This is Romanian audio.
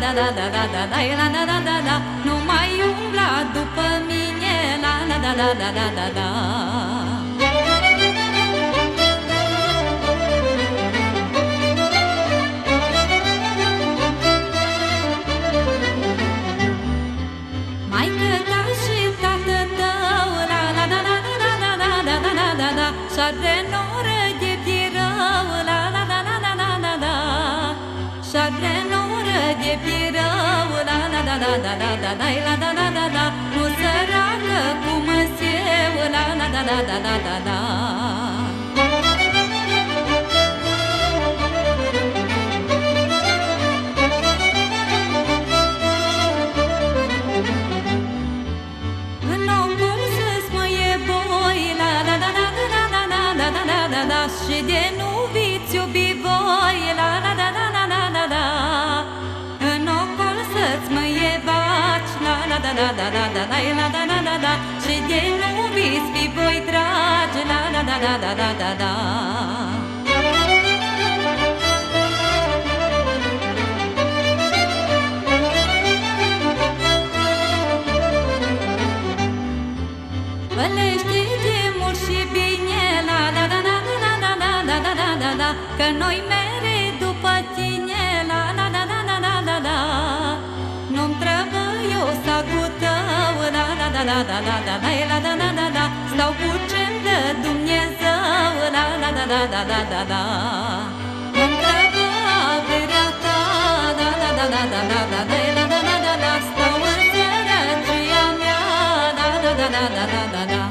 da da da da da da la da da da da. Nu mai umbla după mine, la da da da da da da da. Și-ar noră de pirău, la la la la la la la la. Și-ar noră de pirău, la la la la la la la la la la la la la. Nu săracă cum eu, la la la la la la la la. Și de nu viți iubi voi, la la la la la la la la. În ocol să-ți mă iebaci, la la la la la la la la la la la la la. Și de nu viți fi voi dragi, la la la la la la la la. Pălește de mult și bine, la la la la la, că noi mere după tine, la la la la la la la la. Nu-mi trebuie o sagul tău, la la la la la la la la la la la la. Stau cu ce-mi dă Dumnezeu, la la la la la la la la. Nu-mi trebuie averea ta, la la la la la la la la la la la la. Stau în sărăcia mea, la la la la la la la la.